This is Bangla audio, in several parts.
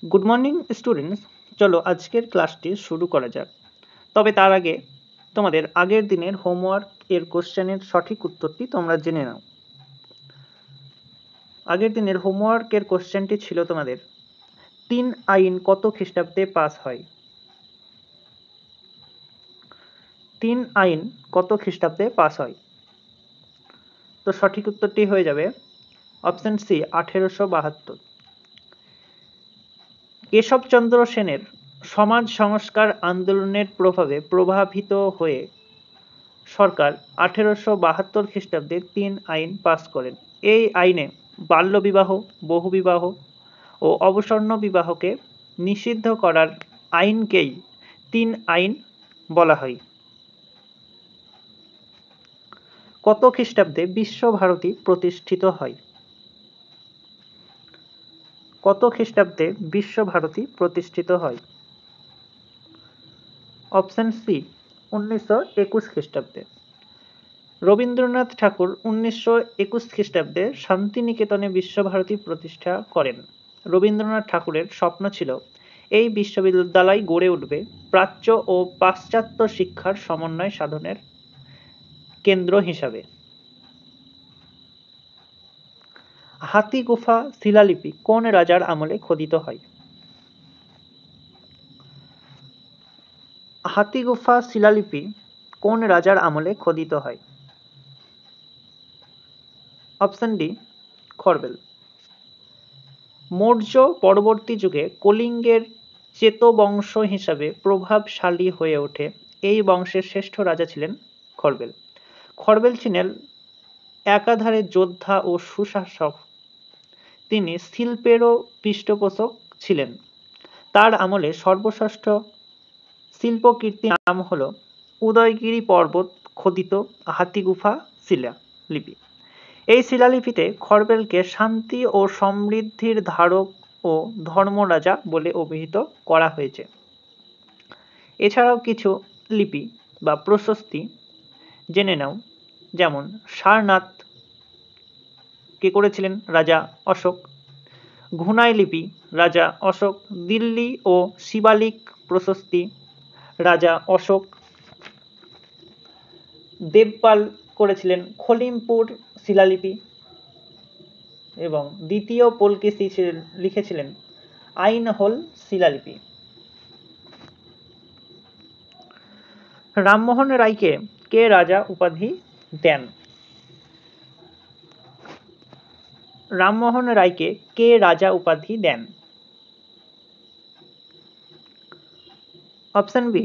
Good morning students. চলো আজকের ক্লাসটি শুরু করা যাক। তবে তার আগে তোমাদের আগের দিনের হোমওয়ার্ক এর কোশ্চেনের সঠিক উত্তরটি তোমরা জেনে নাও। আগের দিনের হোমওয়ার্ক এর কোশ্চেনটি ছিল তোমাদের 3 আইন কত খ্রিস্টাব্দে পাস হয়? 3 আইন কত খ্রিস্টাব্দে পাস হয়? তো সঠিক উত্তরটি হয়ে যাবে অপশন সি 1872। কেশবচন্দ্র সেনের সমাজ সংস্কার আন্দোলনের প্রভাবে প্রভাবিত হয়ে সরকার 1872 খ্রিস্টাব্দে 3 আইন পাস করেন। এই আইনে বাল্যবিবাহ, বহুবিবাহ ও অবসন্ন বিবাহকে নিষিদ্ধ করার আইনকেই 3 আইন বলা হয়। কত খ্রিস্টাব্দে বিশ্বভারতী প্রতিষ্ঠিত হয়? কত খ্রিস্টাব্দে বিশ্বভারতী প্রতিষ্ঠিত হয়? অপশন সি 1921 খ্রিস্টাব্দে। রবীন্দ্রনাথ ঠাকুর 1921 খ্রিস্টাব্দে শান্তিনিকেতনে বিশ্বভারতী প্রতিষ্ঠা করেন। রবীন্দ্রনাথ ঠাকুরের স্বপ্ন ছিল এই বিশ্ববিদ্যালয় গড়ে উঠবে প্রাচ্য ও পাশ্চাত্য শিক্ষার সমন্বয় সাধনের কেন্দ্র হিসাবে। হাতিগুফা শিলালিপি কোন রাজার আমলে খোদিত হয়? হাতিগুফা শিলালিপি কোন রাজার আমলে খোদিত হয়? Option D খরবেল। মৌর্য পরবর্তী যুগে কলিঙ্গের চেতবংশ হিসাবে প্রভাবশালী হয়ে ওঠে। এই বংশের শ্রেষ্ঠ রাজা ছিলেন খরবেল। খরবেল ছিলেন একাধারে যোদ্ধা ও সুশাসক। তিনি শিল্পেরও পৃষ্ঠপোষক ছিলেন। তার আমলে সর্বশ্রেষ্ঠ শিল্পকীর্তি নাম হল উদয়গিরি পর্বত খোদিত হাতিগুফা শিলালিপি। এই শিলালিপিতে খরবেলকে শান্তি ও সমৃদ্ধির ধারক ও ধর্মরাজা বলে অভিহিত করা হয়েছে। এছাড়াও কিছু লিপি বা প্রশস্তি জেনে নাও, যেমন সারনাথ কে করেছিলেন? রাজা অশোক। ঘুনাই লিপি রাজা অশোক। দিল্লি ও শিবালিক প্রশস্তি রাজা অশোক। দেবপাল করেছিলেন খলিমপুর শিলালিপি এবং দ্বিতীয় পুলকেশী লিখেছিলেন আইনহোল শিলালিপি। রামমোহন রায়কে কে রাজা উপাধি দেন? রামমোহন রায়কে কে রাজা উপাধি দেন? অপশন বি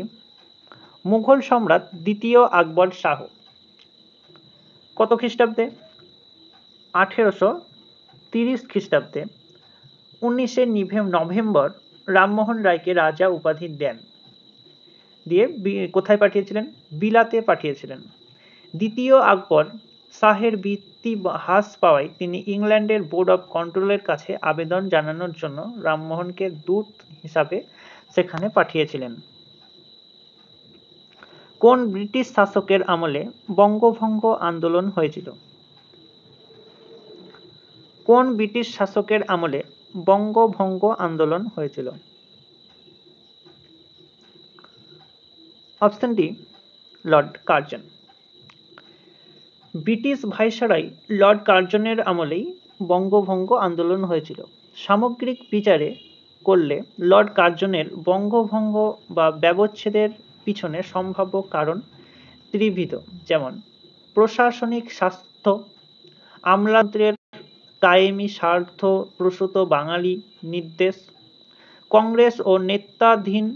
মুঘল সম্রাট দ্বিতীয় আকবর শাহ। কত খ্রিস্টাব্দে? 1830 খ্রিস্টাব্দে 19শে নভেম্বর রামমোহন রায়কে রাজা উপাধি দেন। দিয়ে কোথায় পাঠিয়েছিলেন? বিলাতে পাঠিয়েছিলেন। দ্বিতীয় আকবর শাহের বৃত্তি হ্রাস পাওয়ায় তিনি ইংল্যান্ডের বোর্ড অব কন্ট্রোলের কাছে আবেদন জানানোর জন্য রামমোহনকে দূত হিসাবে সেখানে পাঠিয়েছিলেন। কোন ব্রিটিশ শাসকের আমলে বঙ্গভঙ্গ আন্দোলন হয়েছিল? কোন ব্রিটিশ শাসকের আমলে বঙ্গভঙ্গ আন্দোলন হয়েছিল? Option D Lord Curzon. British viceroy Lord কার্জনের আমলেই বঙ্গভঙ্গ আন্দোলন হয়েছিল। সামগ্রিক বিচারে করলে লর্ড কার্জনের বঙ্গভঙ্গ বা ব্যবচ্ছেদের পিছনে সম্ভাব্য কারণ ত্রিবিধ, যেমন প্রশাসনিক স্বাস্থ্য, আমলাতন্ত্রের কায়েমি স্বার্থ প্রসূত বাঙালি নির্দেশ, কংগ্রেস ও নেতাধীন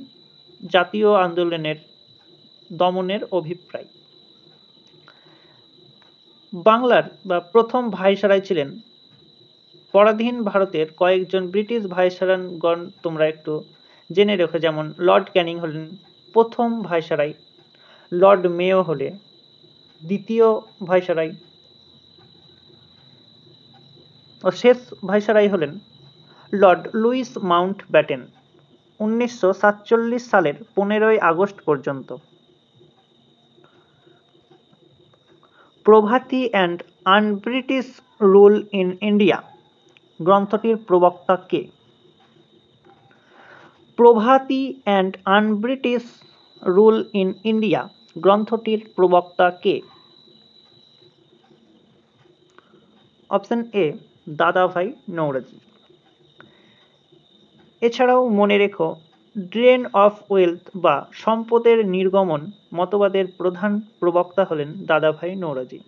জাতীয় আন্দোলনের দমনের অভিপ্রায়। বাংলার বা প্রথম ভাইসরয় ছিলেন পরাধীন ভারতের কয়েকজন ব্রিটিশ ভাইসরয়গণ তোমরা একটু জেনে রেখো, যেমন লর্ড ক্যানিং হলেন প্রথম ভাইসরয়, লর্ড মেয়ো হলে দ্বিতীয় ভাইসরয় ও শেষ ভাইসরয় হলেন লর্ড লুইস মাউন্টব্যাটেন 1947 সালের 15ই আগস্ট পর্যন্ত। Poverty and un-British rule in India গ্রন্থটির প্রবক্তা কে? Poverty and un-British rule in India গ্রন্থটির প্রবক্তা কে? অপশন এ দাদাভাই নওরোজি। এছাড়াও মনে রেখো, ড্রেন অফ ওয়েলথ বা সম্পদের নির্গমন মতবাদের প্রধান প্রবক্তা হলেন দাদাভাই নওরোজি।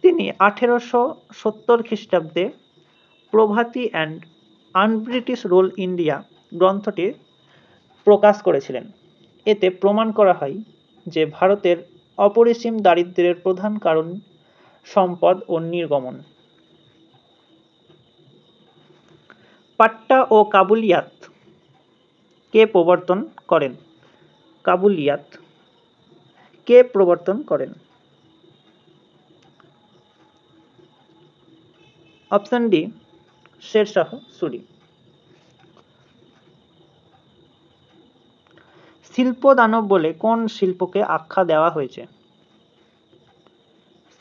তিনি 1870 খ্রিস্টাব্দে প্রভাতী অ্যান্ড আনব্রিটিশ রুল ইন্ডিয়া গ্রন্থটি প্রকাশ করেছিলেন। এতে প্রমাণ করা হয় যে ভারতের অপরিসীম দারিদ্র্যের প্রধান কারণ সম্পদ ও নির্গমন। পাট্টা ও কাবুলিয়াত কে প্রবর্তন করেন? কাবুলিয়াত কে প্রবর্তন করেন? Option D Sher Shah Suri. শিল্প দানব বলে কোন শিল্পকে আখ্যা দেওয়া হয়েছে?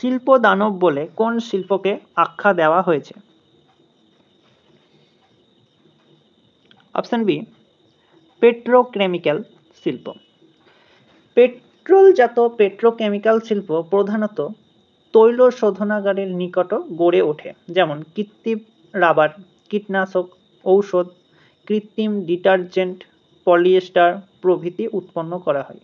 শিল্প দানব বলে কোন শিল্পকে আখ্যা দেওয়া হয়েছে? অপশন বি পেট্রোকেমিক্যাল শিল্প। পেট্রোলজাত পেট্রোকেমিক্যাল শিল্প প্রধানত তৈল শোধনাগারের নিকট গড়ে ওঠে, যেমন কৃত্রিম রাবার, কীটনাশক, ঔষধ, কৃত্রিম ডিটারজেন্ট, পলিয়েস্টার প্রভৃতি উৎপন্ন করা হয়।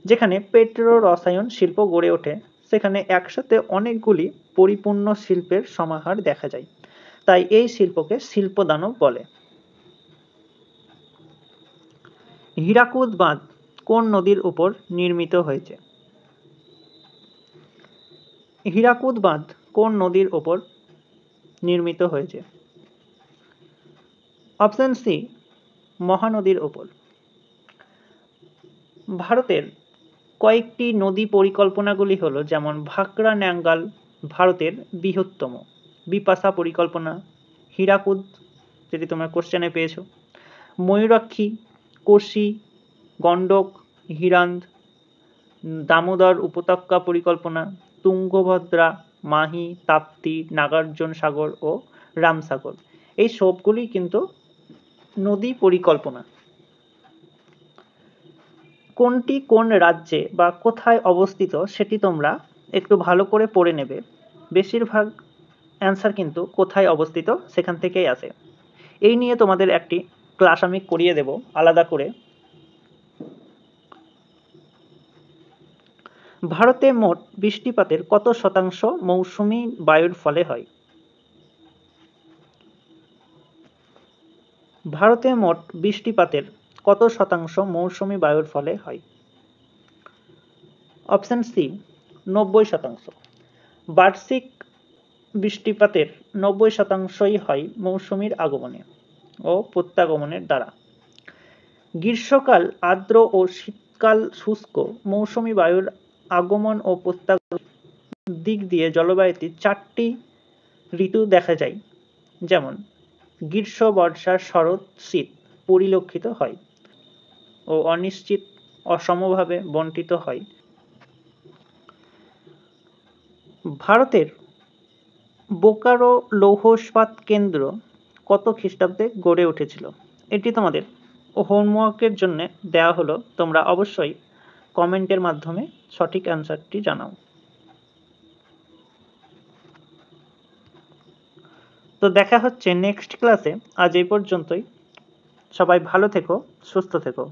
যেখানে পেট্রো রসায়ন শিল্প গড়ে ওঠে, সেখানে একসাথে অনেকগুলি পরিপূর্ণ শিল্পের সমাহার দেখা যায়, তাই এই শিল্পকে শিল্পদানব বলে। হীরাকুদ বাঁধ কোন নদীর উপর নির্মিত হয়েছে? হীরাকুদ বাঁধ কোন নদীর উপর নির্মিত হয়েছে? অপশন সি মহানদীর উপর। ভারতের কয়েকটি নদী পরিকল্পনাগুলি হলো, যেমন ভাকরা ন্যাঙ্গাল ভারতের বৃহত্তম, বিপাশা পরিকল্পনা, হীরাকুদ যেটি তোমরা কোশ্চেনে পেয়েছো, ময়ূরাক্ষী, কোশি, গণ্ডক, হিরান্দ, দামোদর উপত্যকা পরিকল্পনা, তুঙ্গভদ্রা, মাহি, তাপ্তি, নাগার্জুন সাগর ও রামসাগর। এই সবগুলি কিন্তু নদী পরিকল্পনা। কোনটি কোন রাজ্যে বা কোথায় অবস্থিত সেটি তোমরা একটু ভালো করে পড়ে নেবে। বেশিরভাগ অ্যান্সার কিন্তু কোথায় অবস্থিত সেখান থেকেই আসে। এই নিয়ে তোমাদের একটি ক্লাস আমি করিয়ে দেব আলাদা করে। ভারতে মোট বৃষ্টিপাতের কত শতাংশ মৌসুমী বায়ুর ফলে হয়? ভারতে মোট বৃষ্টিপাতের কত শতাংশ মৌসুমী বায়ুর ফলে হয়? Option C 90%। বার্ষিক বৃষ্টিপাতের 90%ই হয় মৌসুমীর আগমনে ও প্রত্যাগমনের দ্বারা। গ্রীষ্মকাল আর্দ্র ও শীতকাল শুষ্ক। মৌসুমী বায়ুর আগমন ও প্রত্যাগমন দিক দিয়ে জলবায়ুতে 4টি ঋতু দেখা যায়, যেমন গ্রীষ্ম, বর্ষা, শরৎ, শীত পরিলক্ষিত হয় ও অনিশ্চিত অসমভাবে বণ্টিত হয়। ভারতের বোকারো লৌহ ইস্পাত কেন্দ্র কত খ্রিস্টাব্দে গড়ে উঠেছিল? এটি তোমাদের হোমওয়ার্কের জন্য দেওয়া হলো, তোমরা অবশ্যই কমেন্টের মাধ্যমে সঠিক অ্যান্সারটি জানাও। তো দেখা হচ্ছে নেক্সট ক্লাসে। আজ এই পর্যন্তই। সবাই ভালো থেকো, সুস্থ থেকো।